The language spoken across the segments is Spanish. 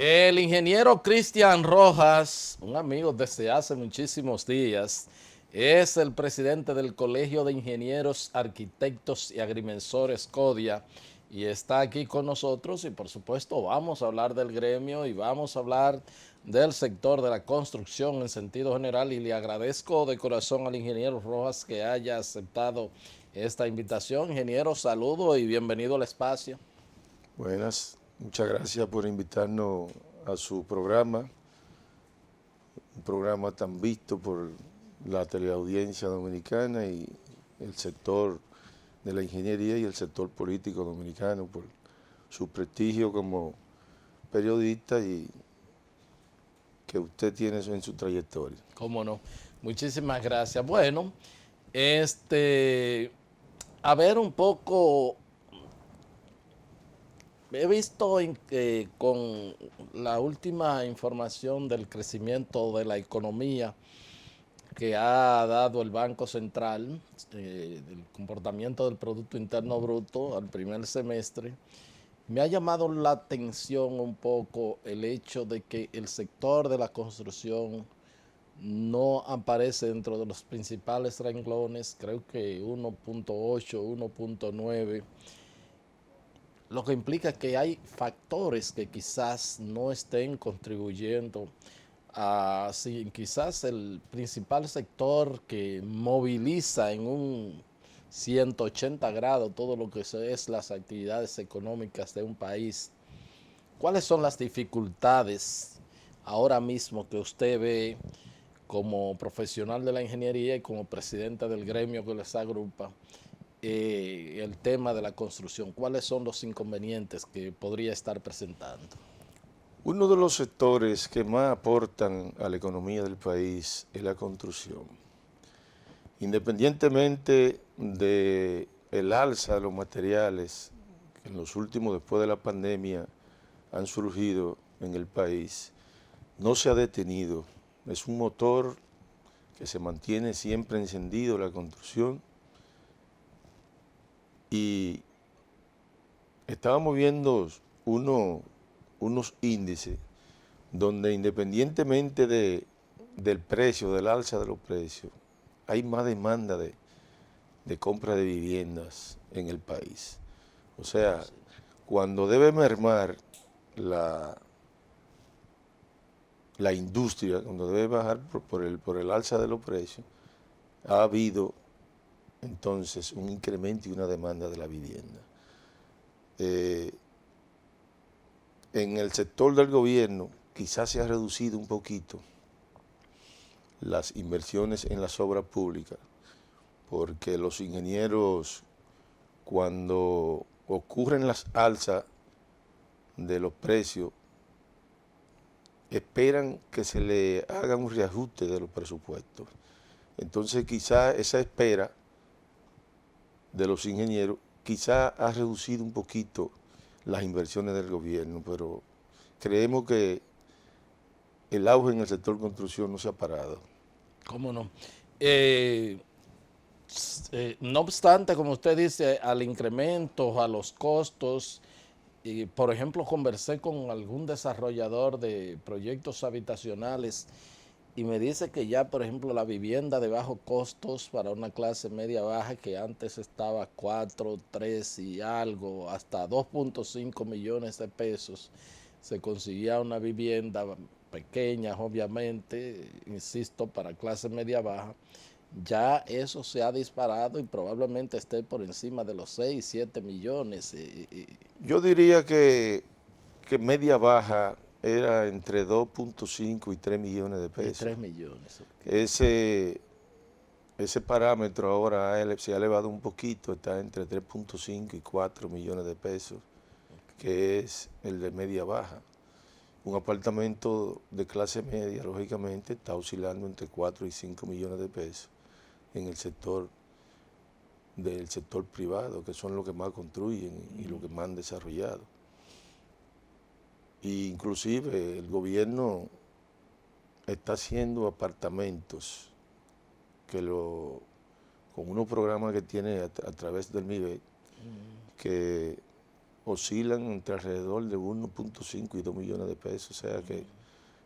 El ingeniero Cristian Rojas, un amigo desde hace muchísimos días, es el presidente del Colegio de Ingenieros, Arquitectos y Agrimensores CODIA y está aquí con nosotros y por supuesto vamos a hablar del gremio y vamos a hablar del sector de la construcción en sentido general y le agradezco de corazón al ingeniero Rojas que haya aceptado esta invitación. Ingeniero, saludo y bienvenido al espacio. Buenas, muchas gracias por invitarnos a su programa, un programa tan visto por la teleaudiencia dominicana y el sector de la ingeniería y el sector político dominicano por su prestigio como periodista y que usted tiene en su trayectoria. Cómo no. Muchísimas gracias. Bueno, este, a ver un poco, he visto que con la última información del crecimiento de la economía que ha dado el Banco Central, del comportamiento del Producto Interno Bruto al primer semestre, me ha llamado la atención un poco el hecho de que el sector de la construcción no aparece dentro de los principales renglones, creo que 1.8, 1.9, lo que implica que hay factores que quizás no estén contribuyendo a, sí, quizás el principal sector que moviliza en un 180 grados todo lo que es las actividades económicas de un país. ¿Cuáles son las dificultades ahora mismo que usted ve como profesional de la ingeniería y como presidente del gremio que les agrupa, el tema de la construcción? ¿Cuáles son los inconvenientes que podría estar presentando? Uno de los sectores que más aportan a la economía del país es la construcción. Independientemente de el alza de los materiales que en los últimos, después de la pandemia, han surgido en el país, no se ha detenido. Es un motor que se mantiene siempre encendido, la construcción, y estábamos viendo unos índices donde independientemente del precio, del alza de los precios, hay más demanda de compra de viviendas en el país. O sea, cuando debe mermar la, la industria, cuando debe bajar por el alza de los precios, ha habido entonces un incremento y una demanda de la vivienda. Eh, en el sector del gobierno quizás se ha reducido un poquito las inversiones en las obras públicas, porque los ingenieros, cuando ocurren las alzas de los precios, esperan que se le haga un reajuste de los presupuestos. Entonces quizá esa espera de los ingenieros quizá ha reducido un poquito las inversiones del gobierno, pero creemos que el auge en el sector construcción no se ha parado. ¿Cómo no? Eh, no obstante, como usted dice, al incremento, a los costos, y por ejemplo, conversé con algún desarrollador de proyectos habitacionales y me dice que ya, por ejemplo, la vivienda de bajos costos para una clase media baja que antes estaba 4, 3 y algo, hasta 2.5 millones de pesos, se conseguía una vivienda pequeña, obviamente, insisto, para clase media baja. Ya eso se ha disparado y probablemente esté por encima de los 6, 7 millones. Yo diría que media baja era entre 2.5 y 3 millones de Y pesos. 3 millones. Okay. Ese, ese parámetro ahora se ha elevado un poquito, está entre 3.5 y 4 millones de pesos, que es el de media baja. Un apartamento de clase media, lógicamente, está oscilando entre 4 y 5 millones de pesos en el sector del sector privado, que son los que más construyen y los que más han desarrollado. Y inclusive el gobierno está haciendo apartamentos con unos programas que tiene a través del MIBE, que oscilan entre alrededor de 1.5 y 2 millones de pesos, o sea que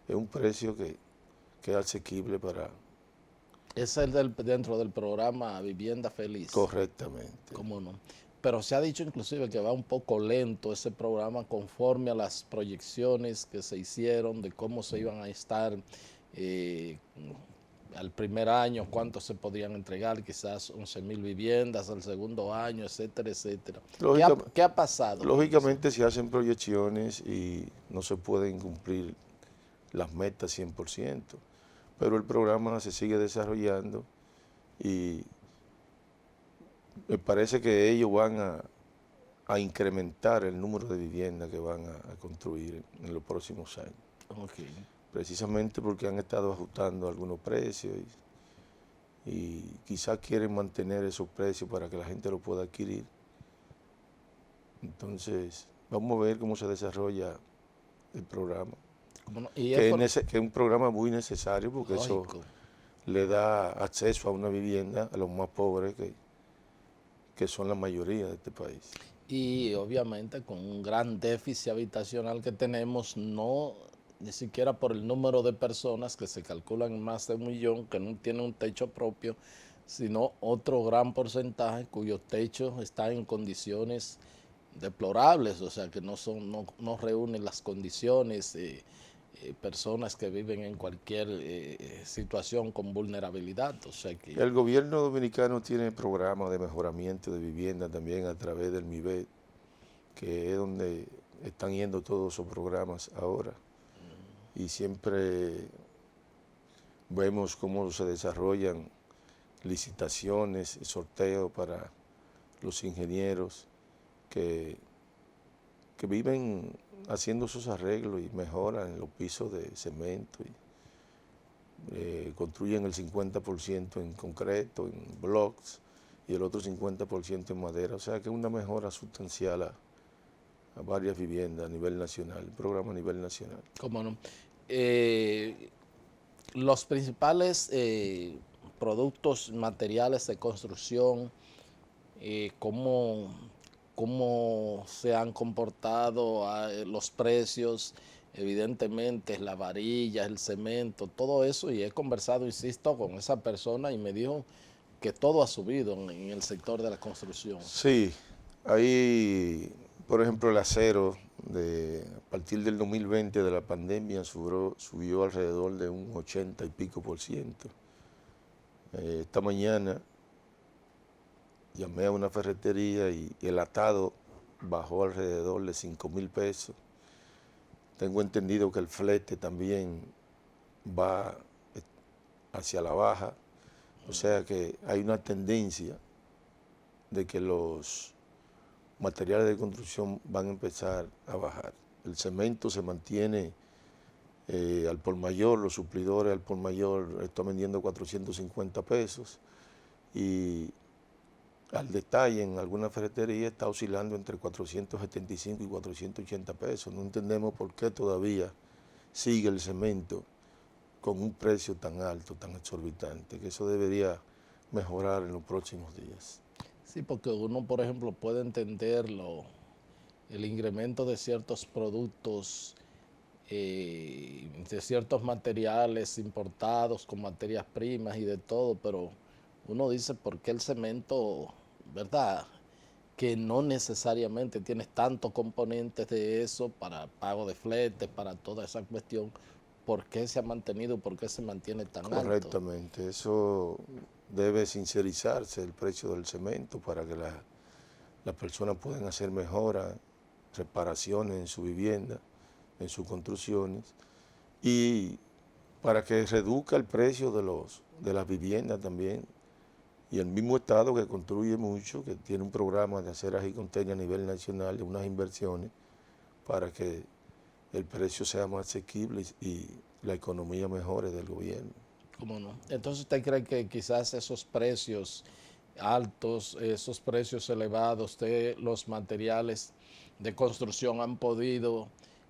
es un precio que es asequible para... Es dentro del programa Vivienda Feliz. Correctamente. ¿Cómo no? Pero se ha dicho inclusive que va un poco lento ese programa conforme a las proyecciones que se hicieron de cómo se iban a estar eh, al primer año, cuánto se podían entregar, quizás 11.000 viviendas al segundo año, etcétera, etcétera. ¿Qué ha pasado? Lógicamente se hacen proyecciones y no se pueden cumplir las metas 100%, pero el programa se sigue desarrollando y me parece que ellos van a incrementar el número de viviendas que van a construir en los próximos años. Okay. Precisamente porque han estado ajustando algunos precios y quizás quieren mantener esos precios para que la gente lo pueda adquirir. Entonces, vamos a ver cómo se desarrolla el programa. No? Que es un programa muy necesario porque lógico, eso le da acceso a una vivienda a los más pobres que son la mayoría de este país. Y obviamente con un gran déficit habitacional que tenemos, no ni siquiera por el número de personas que se calculan en más de 1 millón que no tienen un techo propio, sino otro gran porcentaje cuyos techos están en condiciones deplorables, o sea que no reúnen las condiciones, personas que viven en cualquier situación con vulnerabilidad. O sea que el gobierno dominicano tiene programas de mejoramiento de vivienda también a través del MIBET, que es donde están yendo todos esos programas ahora. Y siempre vemos cómo se desarrollan licitaciones, sorteos para los ingenieros que viven haciendo sus arreglos y mejoran los pisos de cemento y construyen el 50% en concreto, en blocks, y el otro 50% en madera. O sea que es una mejora sustancial a varias viviendas a nivel nacional, el programa a nivel nacional. ¿Cómo no? Los principales productos, materiales de construcción, cómo se han comportado los precios, evidentemente la varilla, el cemento, todo eso, y he conversado, insisto, con esa persona y me dijo que todo ha subido en el sector de la construcción. Sí, ahí, por ejemplo, el acero, a partir del 2020 de la pandemia subió alrededor de un 80 y pico %. Esta mañana llamé a una ferretería y el atado bajó alrededor de 5,000 pesos. Tengo entendido que el flete también va hacia la baja, o sea que hay una tendencia de que los materiales de construcción van a empezar a bajar. El cemento se mantiene al por mayor, los suplidores al por mayor están vendiendo 450 pesos y al detalle en alguna ferretería está oscilando entre 475 y 480 pesos. No entendemos por qué todavía sigue el cemento con un precio tan alto, tan exorbitante, que eso debería mejorar en los próximos días. Sí, porque uno, por ejemplo, puede entender el incremento de ciertos productos, de ciertos materiales importados con materias primas y de todo, pero uno dice, ¿por qué el cemento, verdad? Que no necesariamente tienes tantos componentes de eso para pago de fletes, para toda esa cuestión. ¿Por qué se ha mantenido? ¿Por qué se mantiene tan alto? Correctamente, eso debe sincerizarse el precio del cemento para que las personas puedan hacer mejoras, reparaciones en su vivienda, en sus construcciones y para que reduzca el precio de las viviendas también. Y el mismo Estado que construye mucho, que tiene un programa de aceras y contenedores a nivel nacional, de unas inversiones para que el precio sea más asequible y la economía mejore del gobierno. ¿Cómo no? Entonces, ¿usted cree que quizás esos precios altos, esos precios elevados de los materiales de construcción han podido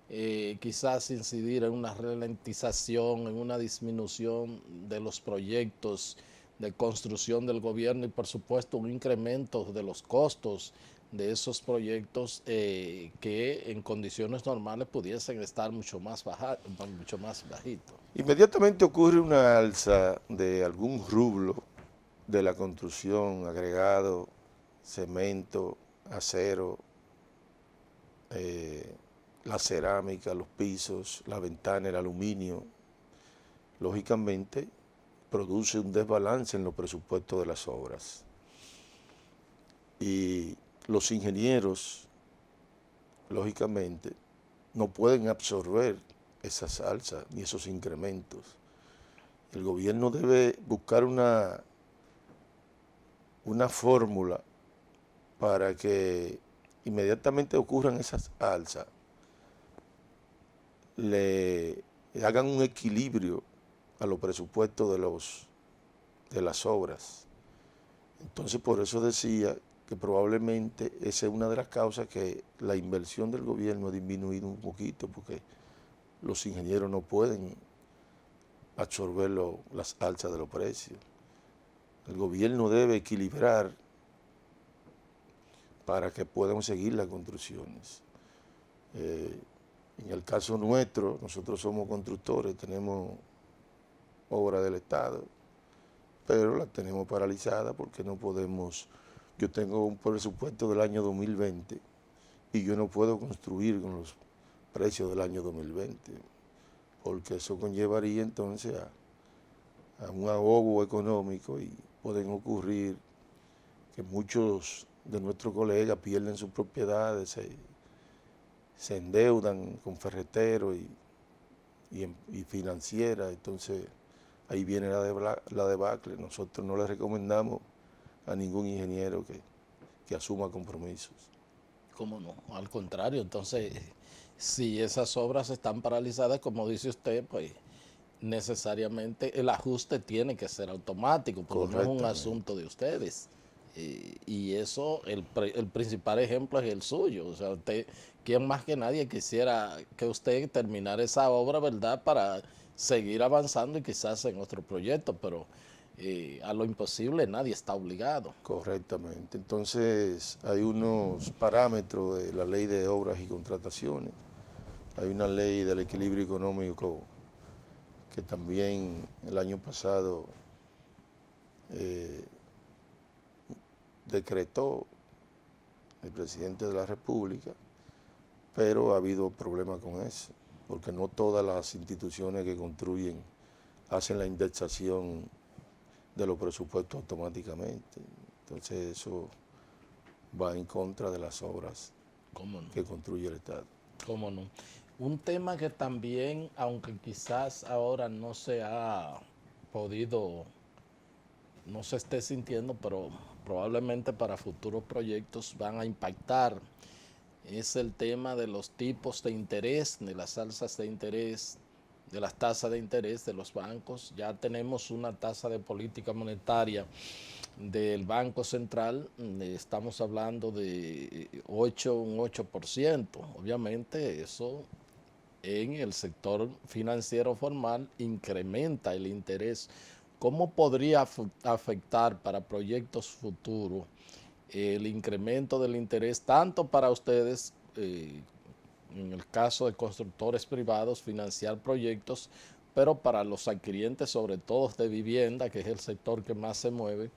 quizás incidir en una ralentización, en una disminución de los proyectos de construcción del gobierno y por supuesto un incremento de los costos de esos proyectos que en condiciones normales pudiesen estar mucho más bajitos. Inmediatamente ocurre una alza de algún rublo de la construcción, agregado, cemento, acero, la cerámica, los pisos, la ventana, el aluminio. Lógicamente, produce un desbalance en los presupuestos de las obras. Y los ingenieros, lógicamente, no pueden absorber esas alzas ni esos incrementos. El gobierno debe buscar una fórmula para que inmediatamente ocurran esas alzas, le hagan un equilibrio a los presupuestos de las obras. Entonces, por eso decía que probablemente esa es una de las causas que la inversión del gobierno ha disminuido un poquito, porque los ingenieros no pueden absorber las alzas de los precios. El gobierno debe equilibrar para que puedan seguir las construcciones. En el caso nuestro, nosotros somos constructores, tenemos obras del Estado, pero las tenemos paralizadas porque no podemos. Yo tengo un presupuesto del año 2020 y yo no puedo construir con los precios del año 2020, porque eso conllevaría entonces a un ahogo económico y pueden ocurrir que muchos de nuestros colegas pierden sus propiedades, se endeudan con ferreteros y financieras. Entonces ahí viene la debacle. Nosotros no le recomendamos a ningún ingeniero que asuma compromisos. ¿Cómo no? Al contrario, entonces, si esas obras están paralizadas, como dice usted, pues necesariamente el ajuste tiene que ser automático, porque no es un asunto de ustedes. Y eso, el principal ejemplo es el suyo. O sea, usted, ¿quién más que nadie quisiera que usted terminara esa obra, verdad, para seguir avanzando y quizás en otro proyecto? Pero a lo imposible nadie está obligado. Correctamente. Entonces, hay unos parámetros de la ley de obras y contrataciones. Hay una ley del equilibrio económico que también el año pasado decretó el presidente de la República, pero ha habido problemas con eso, porque no todas las instituciones que construyen hacen la indexación de los presupuestos automáticamente. Entonces eso va en contra de las obras que construye el Estado. ¿Cómo no? Un tema que también, aunque quizás ahora no se ha podido, no se esté sintiendo, pero probablemente para futuros proyectos van a impactar, es el tema de los tipos de interés, de las alzas de interés, de las tasas de interés de los bancos. Ya tenemos una tasa de política monetaria del Banco Central, estamos hablando de un 8%. Obviamente eso en el sector financiero formal incrementa el interés. ¿Cómo podría afectar para proyectos futuros el incremento del interés tanto para ustedes, en el caso de constructores privados, financiar proyectos, pero para los adquirientes, sobre todo de vivienda, que es el sector que más se mueve?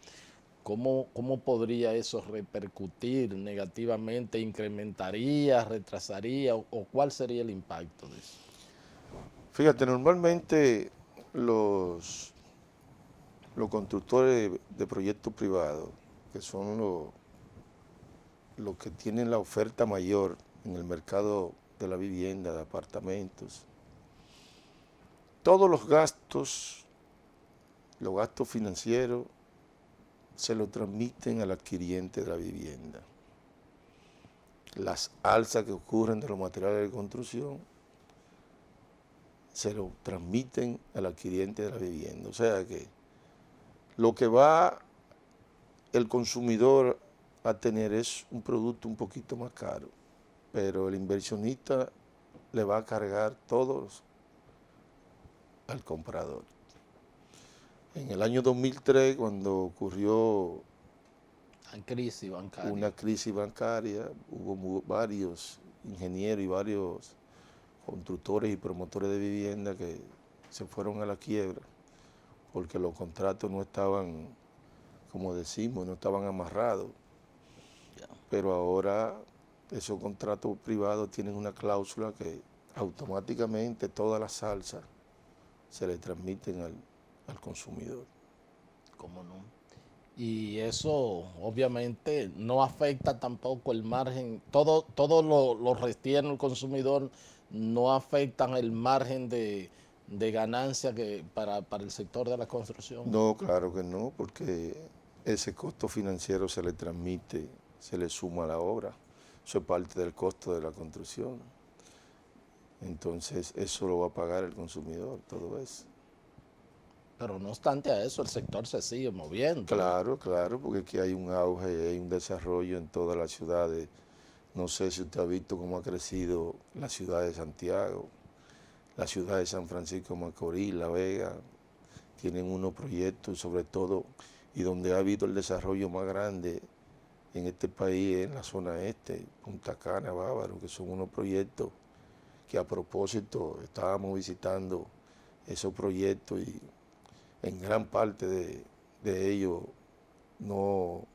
¿Cómo podría eso repercutir negativamente? ¿Incrementaría, retrasaría o cuál sería el impacto de eso? Fíjate, normalmente los constructores de proyectos privados, que son los que tienen la oferta mayor en el mercado de la vivienda, de apartamentos, todos los gastos financieros, se lo transmiten al adquiriente de la vivienda. Las alzas que ocurren de los materiales de construcción se lo transmiten al adquiriente de la vivienda. O sea que lo que va el consumidor a tener es un producto un poquito más caro, pero el inversionista le va a cargar todos al comprador. En el año 2003, cuando ocurrió En crisis bancaria. una crisis bancaria, hubo varios ingenieros y varios constructores y promotores de vivienda que se fueron a la quiebra porque los contratos no estaban, como decimos, no estaban amarrados. Pero ahora esos contratos privados tienen una cláusula que automáticamente todas las salsas se le transmiten al consumidor. ¿Cómo no? Y eso obviamente no afecta tampoco el margen, todo lo retiene el consumidor, no afectan el margen de ganancia que para el sector de la construcción. No, claro que no, porque ese costo financiero se le transmite, se le suma a la obra. Eso es parte del costo de la construcción. Entonces, eso lo va a pagar el consumidor, todo eso. Pero no obstante a eso, el sector se sigue moviendo. Claro, claro, porque aquí hay un auge, hay un desarrollo en todas las ciudades. No sé si usted ha visto cómo ha crecido la ciudad de Santiago, la ciudad de San Francisco de Macorís, La Vega. Tienen unos proyectos, sobre todo, y donde ha habido el desarrollo más grande en este país, en la zona este, Punta Cana, Bávaro, que son unos proyectos que a propósito estábamos visitando esos proyectos y en gran parte de ellos no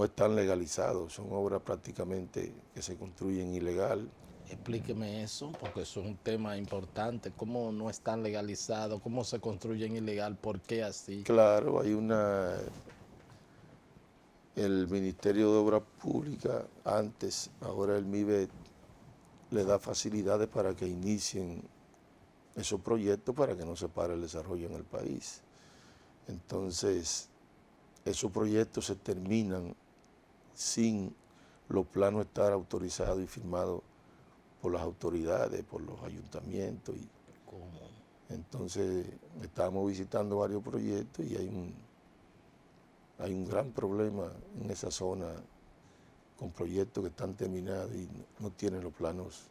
están legalizados, son obras prácticamente que se construyen ilegal. Explíqueme eso, porque eso es un tema importante. ¿Cómo no están legalizados? ¿Cómo se construyen ilegal? ¿Por qué así? Claro, el Ministerio de Obras Públicas, antes, ahora el MIBET, le da facilidades para que inicien esos proyectos para que no se pare el desarrollo en el país. Entonces, esos proyectos se terminan sin los planos estar autorizados y firmados por las autoridades, por los ayuntamientos. ¿Cómo? Entonces, estamos visitando varios proyectos y hay un gran problema en esa zona con proyectos que están terminados y no tienen los planos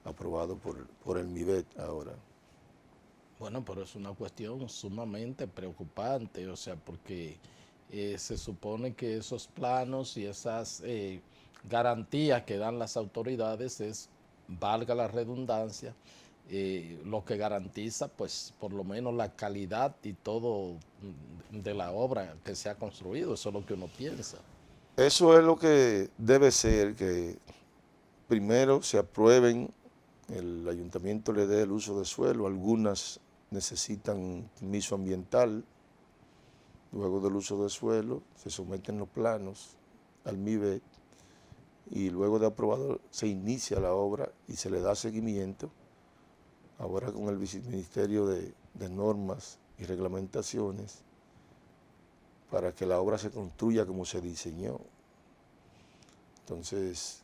aprobados por el MIBET ahora. Bueno, pero es una cuestión sumamente preocupante, o sea, porque se supone que esos planos y esas garantías que dan las autoridades es, valga la redundancia, lo que garantiza, pues, por lo menos la calidad y todo de la obra que se ha construido, eso es lo que uno piensa. Eso es lo que debe ser, que primero se aprueben, el ayuntamiento le dé el uso de suelo, algunas necesitan permiso ambiental, luego del uso de suelo se someten los planos al MIBET y luego de aprobado se inicia la obra y se le da seguimiento, ahora con el Viceministerio de Normas y Reglamentaciones, para que la obra se construya como se diseñó. Entonces,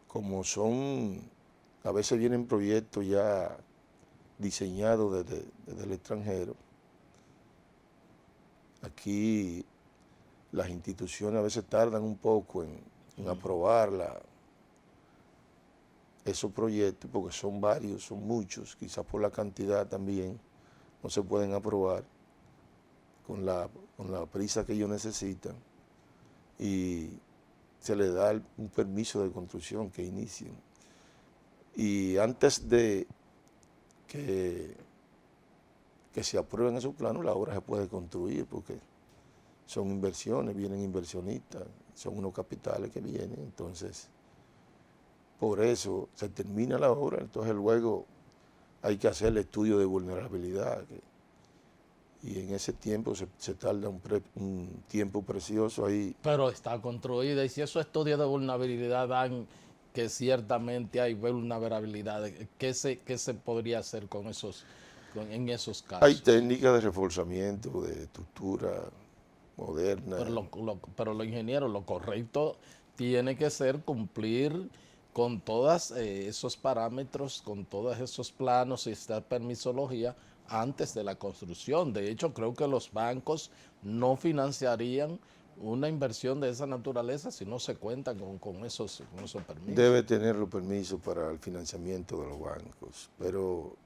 como a veces vienen proyectos ya diseñados desde el extranjero, aquí las instituciones a veces tardan un poco en aprobar esos proyectos, porque son varios, son muchos, quizás por la cantidad también no se pueden aprobar con la prisa que ellos necesitan y se les da un permiso de construcción que inicien. Y antes de que se aprueben esos planos, la obra se puede construir porque son inversiones, vienen inversionistas, son unos capitales que vienen, entonces por eso se termina la obra, entonces luego hay que hacer el estudio de vulnerabilidad y en ese tiempo se tarda un tiempo precioso ahí. Pero está construida y si esos estudios de vulnerabilidad dan que ciertamente hay vulnerabilidades, ¿qué se podría hacer en esos Hay casos? técnicas de reforzamiento, de estructura moderna. Pero los ingenieros, lo correcto tiene que ser cumplir con todos esos parámetros, con todos esos planos y esta permisología antes de la construcción. De hecho, creo que los bancos no financiarían una inversión de esa naturaleza si no se cuenta con esos permisos. Debe tener los permisos para el financiamiento de los bancos, pero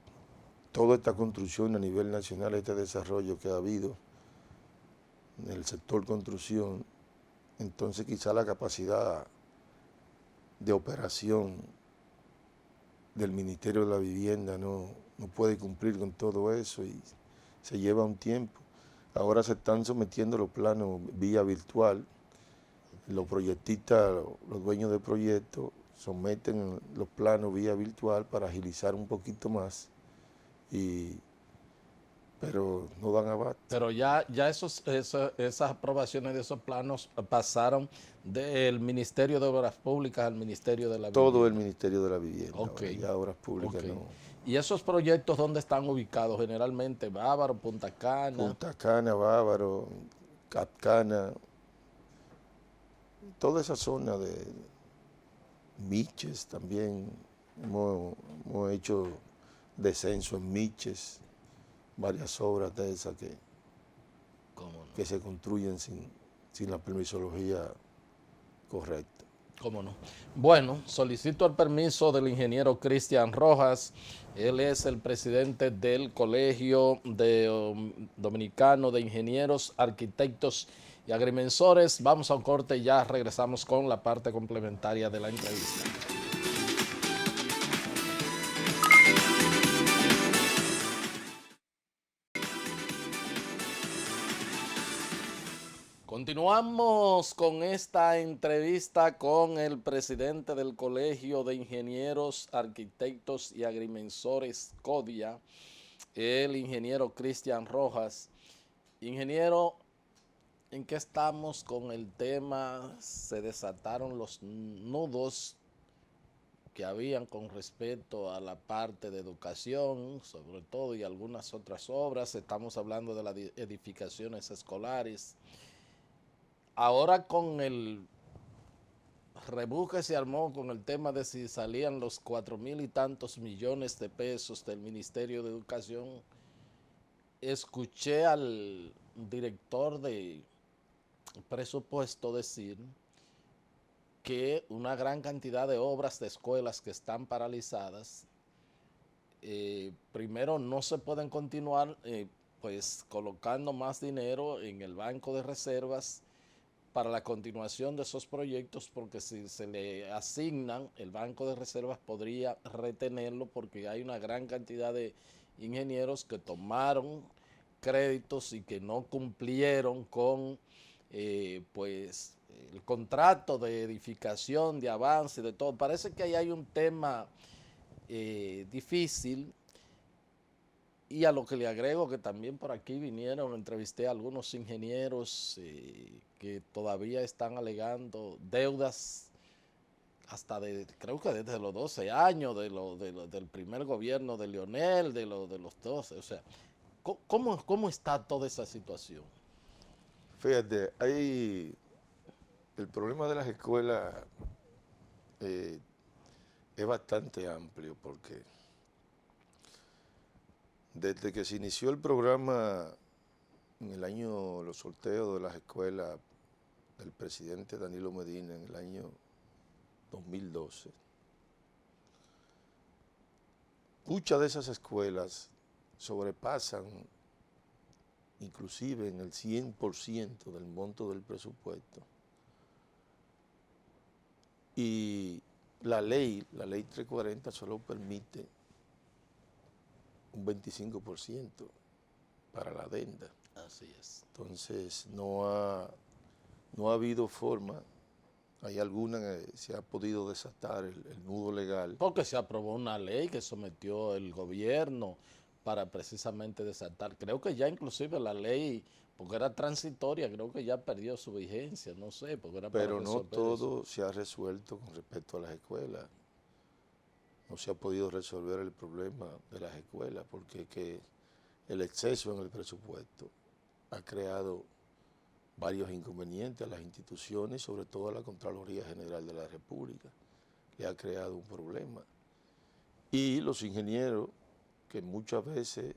toda esta construcción a nivel nacional, este desarrollo que ha habido en el sector construcción, entonces quizá la capacidad de operación del Ministerio de la Vivienda no puede cumplir con todo eso y se lleva un tiempo. Ahora se están sometiendo los planos vía virtual. Los proyectistas, los dueños de proyectos, someten los planos vía virtual para agilizar un poquito más, pero no dan abasto. Pero ya esas aprobaciones de esos planos pasaron del Ministerio de Obras Públicas al Ministerio de la Vivienda. Todo el Ministerio de la Vivienda, Ok. ahora, ya Obras Públicas Ok. no. ¿Y esos proyectos dónde están ubicados? Generalmente Bávaro, Punta Cana. Punta Cana, Bávaro, Capcana, toda esa zona de Miches también, hemos hecho descenso en Miches, varias obras de esas que se construyen sin la permisología correcta. ¿Cómo no? Bueno, solicito el permiso del ingeniero Cristian Rojas. Él es el presidente del Colegio Dominicano de Ingenieros, Arquitectos y Agrimensores. Vamos a un corte y ya regresamos con la parte complementaria de la entrevista. Continuamos con esta entrevista con el presidente del Colegio de Ingenieros, Arquitectos y Agrimensores, CODIA, el ingeniero Cristian Rojas. Ingeniero, ¿en qué estamos con el tema? Se desataron los nudos que habían con respecto a la parte de educación, sobre todo, y algunas otras obras. Estamos hablando de las edificaciones escolares. Ahora con el rebú que se armó con el tema de si salían los 4,000 y tantos millones de pesos del Ministerio de Educación, escuché al director de presupuesto decir que una gran cantidad de obras de escuelas que están paralizadas, primero no se pueden continuar pues colocando más dinero en el banco de reservas para la continuación de esos proyectos, porque si se le asignan, el Banco de Reservas podría retenerlo, porque hay una gran cantidad de ingenieros que tomaron créditos y que no cumplieron con pues el contrato de edificación, de avance, de todo. Parece que ahí hay un tema difícil. Y a lo que le agrego que también por aquí vinieron, entrevisté a algunos ingenieros que todavía están alegando deudas hasta creo que desde los 12 años del primer gobierno de Leonel, de los 12. O sea, ¿cómo está toda esa situación? Fíjate, el problema de las escuelas es bastante amplio porque desde que se inició el programa en el año, los sorteos de las escuelas del presidente Danilo Medina en el año 2012, muchas de esas escuelas sobrepasan inclusive en el 100% del monto del presupuesto. Y la ley 340 solo permite un 25% para la adenda. Así es. Entonces no ha habido forma, hay alguna que se ha podido desatar el nudo legal. Porque se aprobó una ley que sometió el gobierno para precisamente desatar. Creo que ya inclusive la ley, porque era transitoria, creo que ya perdió su vigencia, no sé, porque era pero para no todo eso. se ha resuelto con respecto a las escuelas. No se ha podido resolver el problema de las escuelas porque que el exceso en el presupuesto ha creado varios inconvenientes a las instituciones, sobre todo a la Contraloría General de la República, le ha creado un problema. Y los ingenieros, que muchas veces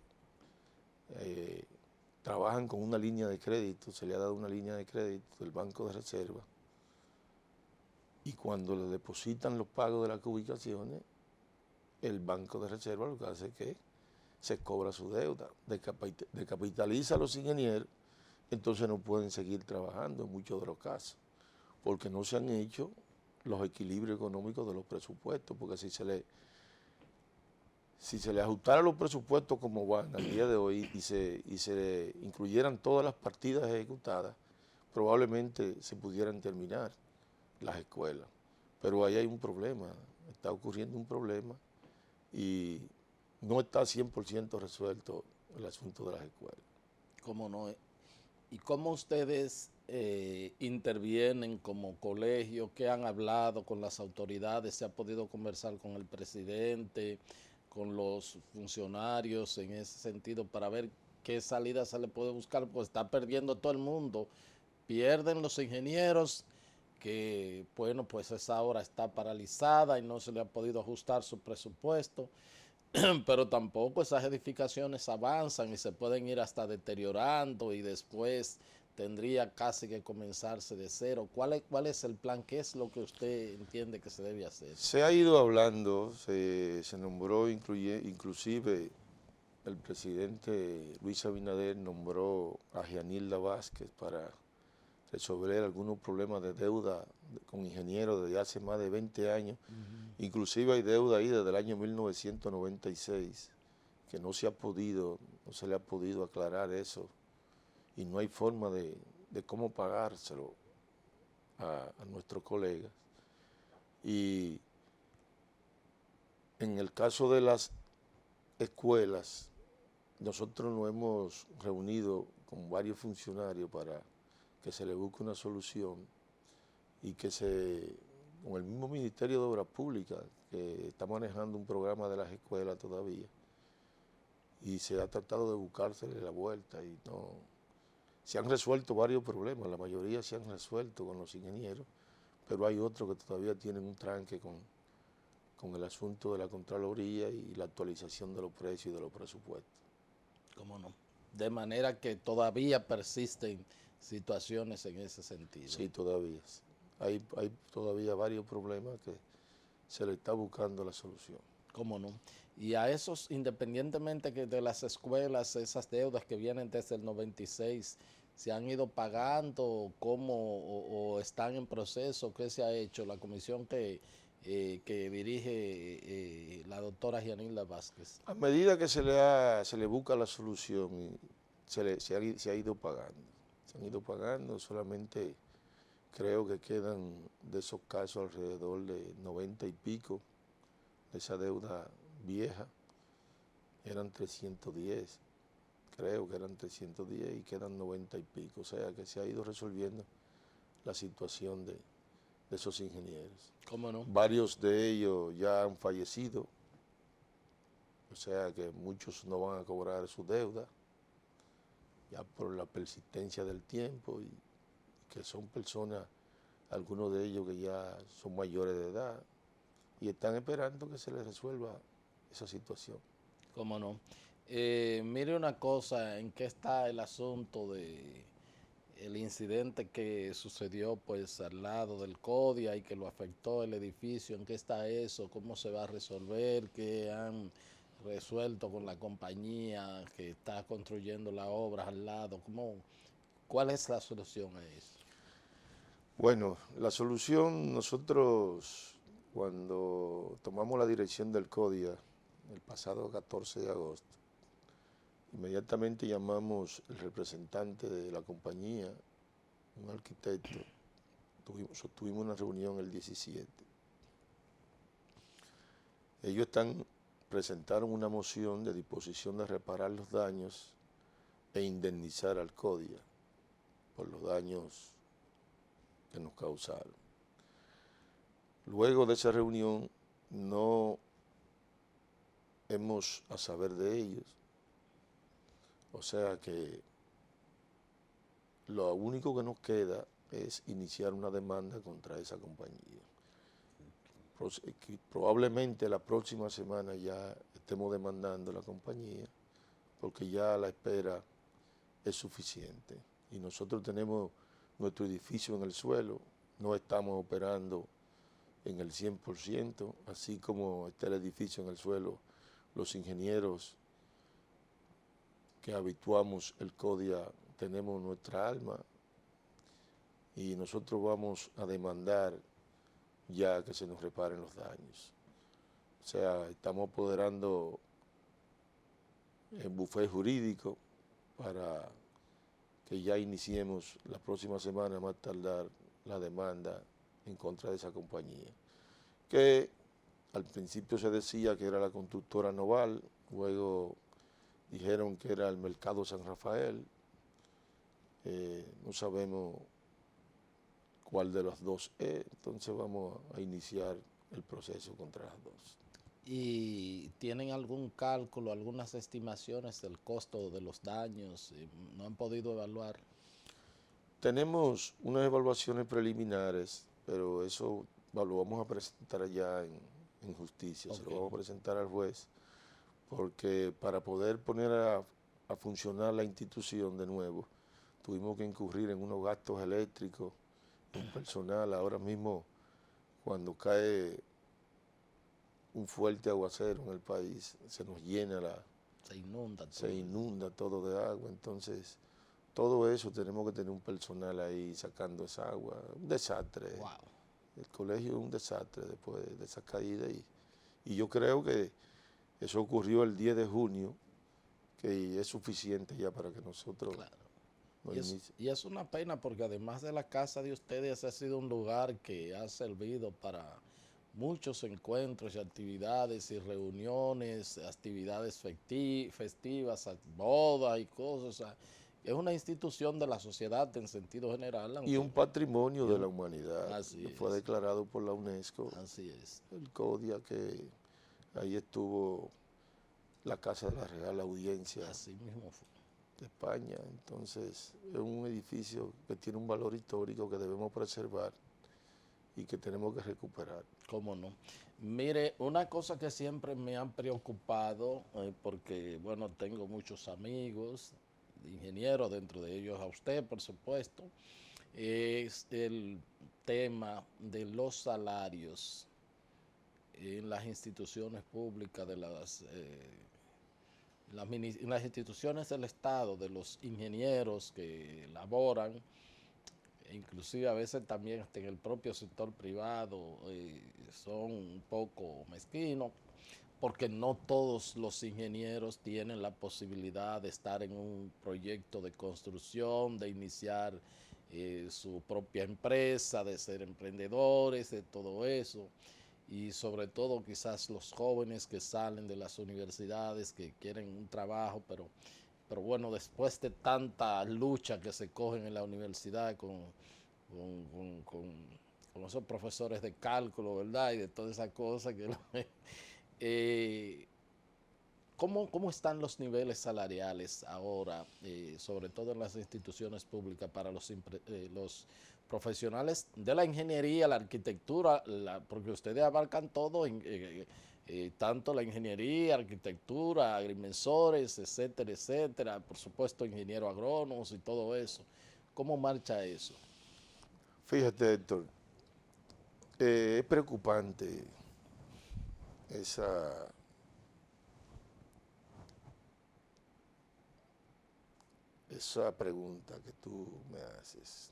trabajan con una línea de crédito, se le ha dado una línea de crédito del Banco de Reserva, y cuando le depositan los pagos de las ubicaciones, el Banco de Reserva lo que hace es que se cobra su deuda, descapitaliza a los ingenieros, entonces no pueden seguir trabajando en muchos de los casos, porque no se han hecho los equilibrios económicos de los presupuestos, porque si se le ajustara los presupuestos como van al día de hoy y se incluyeran todas las partidas ejecutadas, probablemente se pudieran terminar las escuelas. Pero ahí hay un problema, está ocurriendo un problema y no está 100% resuelto el asunto de las escuelas. ¿Cómo no? ¿Y cómo ustedes intervienen como colegio? ¿Qué han hablado con las autoridades? ¿Se ha podido conversar con el presidente, con los funcionarios en ese sentido para ver qué salida se le puede buscar? Pues está perdiendo todo el mundo. Pierden los ingenieros, que bueno, pues esa obra está paralizada y no se le ha podido ajustar su presupuesto. Pero tampoco esas edificaciones avanzan y se pueden ir hasta deteriorando y después tendría casi que comenzarse de cero. ¿Cuál es el plan? ¿Qué es lo que usted entiende que se debe hacer? Se ha ido hablando, se nombró inclusive el presidente Luis Abinader nombró a Gianilda Vázquez para resolver algunos problemas de deuda con ingenieros desde hace más de 20 años. Inclusive hay deuda ahí desde el año 1996 que no se le ha podido aclarar eso y no hay forma de cómo pagárselo a nuestros colegas. Y en el caso de las escuelas, nosotros nos hemos reunido con varios funcionarios para que se le busque una solución y que con el mismo Ministerio de Obras Públicas, que está manejando un programa de las escuelas todavía, y se ha tratado de buscársele la vuelta y no. Se han resuelto varios problemas, la mayoría se han resuelto con los ingenieros, pero hay otros que todavía tienen un tranque con el asunto de la Contraloría y la actualización de los precios y de los presupuestos. ¿Cómo no? De manera que todavía persisten situaciones en ese sentido. Sí, todavía. Hay todavía varios problemas que se le está buscando la solución. ¿Cómo no? Y a esos, independientemente de las escuelas, esas deudas que vienen desde el 96, ¿se han ido pagando? ¿Cómo? ¿O están en proceso? ¿Qué se ha hecho? La comisión que dirige la doctora Gianilda Vázquez. A medida que se le busca la solución, se ha ido pagando. Se han ido pagando, solamente creo que quedan de esos casos alrededor de 90 y pico de esa deuda vieja. Eran 310, creo que eran 310 y quedan 90 y pico. O sea que se ha ido resolviendo la situación de esos ingenieros. ¿Cómo no? Varios de ellos ya han fallecido, o sea que muchos no van a cobrar su deuda, ya por la persistencia del tiempo, y que son personas, algunos de ellos que ya son mayores de edad, y están esperando que se les resuelva esa situación. ¿Cómo no? Mire una cosa, ¿en qué está el asunto de el incidente que sucedió pues al lado del CODIA y que lo afectó el edificio? ¿En qué está eso? ¿Cómo se va a resolver? ¿Qué han resuelto con la compañía que está construyendo las obras al lado? ¿Cuál es la solución a eso? Bueno, la solución, nosotros cuando tomamos la dirección del CODIA el pasado 14 de agosto, inmediatamente llamamos al representante de la compañía, un arquitecto, tuvimos una reunión el 17. Ellos presentaron una moción de disposición de reparar los daños e indemnizar al CODIA por los daños que nos causaron. Luego de esa reunión no hemos a saber de ellos, o sea que lo único que nos queda es iniciar una demanda contra esa compañía. Probablemente la próxima semana ya estemos demandando a la compañía porque ya la espera es suficiente y nosotros tenemos nuestro edificio en el suelo, no estamos operando en el 100%, así como está el edificio en el suelo, los ingenieros que habituamos el CODIA tenemos nuestra alma y nosotros vamos a demandar ya que se nos reparen los daños. O sea, estamos apoderando el bufete jurídico para que ya iniciemos la próxima semana, más tardar, la demanda en contra de esa compañía, que al principio se decía que era la constructora Noval, luego dijeron que era el Mercado San Rafael, no sabemos cuál de las dos es, entonces vamos a iniciar el proceso contra las dos. ¿Y tienen algún cálculo, algunas estimaciones del costo de los daños? ¿No han podido evaluar? Tenemos unas evaluaciones preliminares, pero eso lo vamos a presentar allá en justicia, se lo vamos a presentar al juez, porque para poder poner a funcionar la institución de nuevo, tuvimos que incurrir en unos gastos eléctricos, en personal. Ahora mismo, cuando cae un fuerte aguacero en el país, se nos llena se inunda todo de agua, entonces todo eso tenemos que tener un personal ahí sacando esa agua, un desastre. Wow. El colegio es un desastre después de esa caída y yo creo que eso ocurrió el 10 de junio, que es suficiente ya para que nosotros... Claro. Y es una pena porque además de la casa de ustedes ha sido un lugar que ha servido para muchos encuentros y actividades y reuniones, actividades festivas, bodas y cosas. O sea, es una institución de la sociedad en sentido general. Y un patrimonio de la humanidad. Así que fue declarado por la UNESCO. Así es. El CODIA, que ahí estuvo la Casa de la Real Audiencia. Así mismo fue. De España. Entonces, es un edificio que tiene un valor histórico que debemos preservar y que tenemos que recuperar. ¿Cómo no? Mire, una cosa que siempre me han preocupado, porque, bueno, tengo muchos amigos, ingenieros, dentro de ellos a usted, por supuesto, es el tema de los salarios en las instituciones públicas, en las instituciones del Estado, de los ingenieros que laboran, inclusive a veces también hasta en el propio sector privado, son un poco mezquinos, porque no todos los ingenieros tienen la posibilidad de estar en un proyecto de construcción, de iniciar su propia empresa, de ser emprendedores, de todo eso. Y sobre todo quizás los jóvenes que salen de las universidades, que quieren un trabajo, pero bueno, después de tanta lucha que se cogen en la universidad con esos profesores de cálculo, ¿verdad? Y de todas esas cosas ¿cómo están los niveles salariales ahora, sobre todo en las instituciones públicas, para los profesionales de la ingeniería, la arquitectura, porque ustedes abarcan todo, tanto la ingeniería, arquitectura, agrimensores, etcétera, etcétera, por supuesto ingenieros agrónomos y todo eso? ¿Cómo marcha eso? Fíjate, Héctor, es preocupante esa pregunta que tú me haces.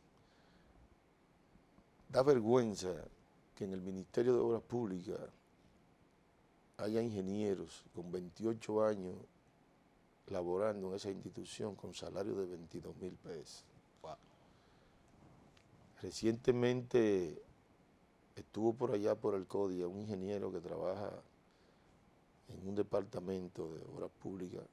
Da vergüenza que en el Ministerio de Obras Públicas haya ingenieros con 28 años laborando en esa institución con salario de 22,000 pesos. Wow. Recientemente estuvo por allá por el CODIA un ingeniero que trabaja en un departamento de obras públicas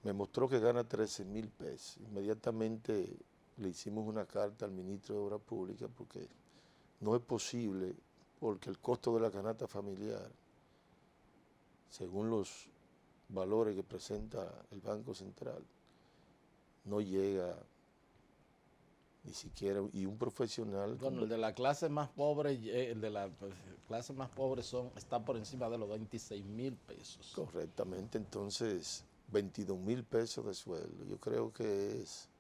me mostró que gana 13,000 pesos. Inmediatamente le hicimos una carta al ministro de Obras Públicas porque no es posible, porque el costo de la canasta familiar, según los valores que presenta el Banco Central, no llega ni siquiera, y un profesional... Bueno, el de la clase más pobre, está por encima de los 26,000 pesos. Correctamente, entonces 22,000 pesos de sueldo, yo creo que es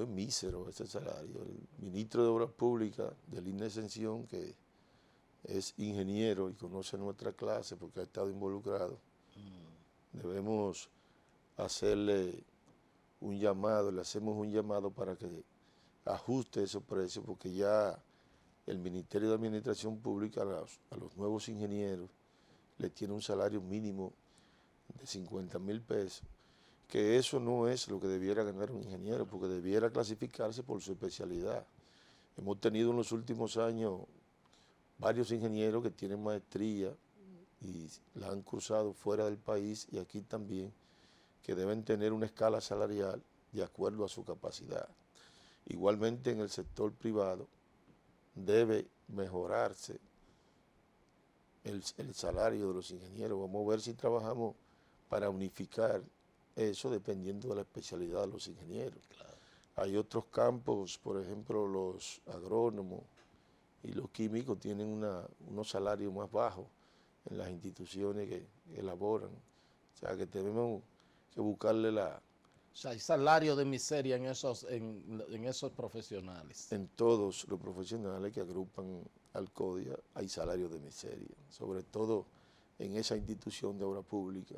mísero ese salario. El ministro de Obras Públicas, de Línea de Exención, que es ingeniero y conoce nuestra clase porque ha estado involucrado, debemos hacerle un llamado, le hacemos un llamado para que ajuste esos precios, porque ya el Ministerio de Administración Pública a los nuevos ingenieros le tiene un salario mínimo de 50,000 pesos, que eso no es lo que debiera ganar un ingeniero, porque debiera clasificarse por su especialidad. Hemos tenido en los últimos años varios ingenieros que tienen maestría y la han cursado fuera del país y aquí también, que deben tener una escala salarial de acuerdo a su capacidad. Igualmente en el sector privado debe mejorarse el salario de los ingenieros. Vamos a ver si trabajamos para unificar eso dependiendo de la especialidad de los ingenieros. Claro. Hay otros campos, por ejemplo, los agrónomos y los químicos tienen unos salarios más bajos en las instituciones que elaboran. O sea, que tenemos que buscarle O sea, hay salario de miseria en esos profesionales. En todos los profesionales que agrupan al CODIA hay salario de miseria, sobre todo en esa institución de obra pública,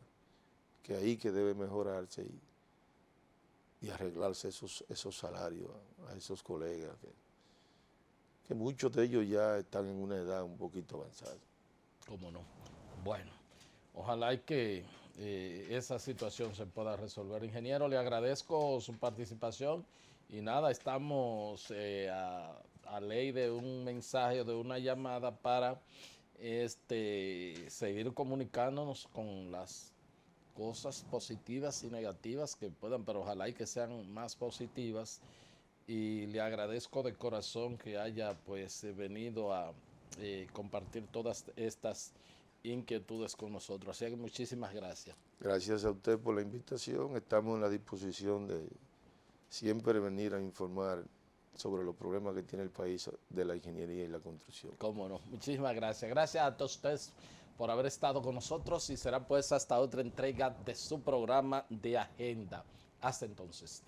que ahí que debe mejorarse y arreglarse esos salarios a esos colegas, que muchos de ellos ya están en una edad un poquito avanzada. ¿Cómo no? Bueno, ojalá y que esa situación se pueda resolver. Ingeniero, le agradezco su participación y nada, estamos a ley de un mensaje, de una llamada para seguir comunicándonos con las cosas positivas y negativas que puedan, pero ojalá y que sean más positivas. Y le agradezco de corazón que haya pues venido a compartir todas estas inquietudes con nosotros. Así que muchísimas gracias. Gracias a usted por la invitación. Estamos en la disposición de siempre venir a informar sobre los problemas que tiene el país de la ingeniería y la construcción. Cómo no. Muchísimas gracias. Gracias a todos ustedes por haber estado con nosotros y será pues hasta otra entrega de su programa de Agenda. Hasta entonces.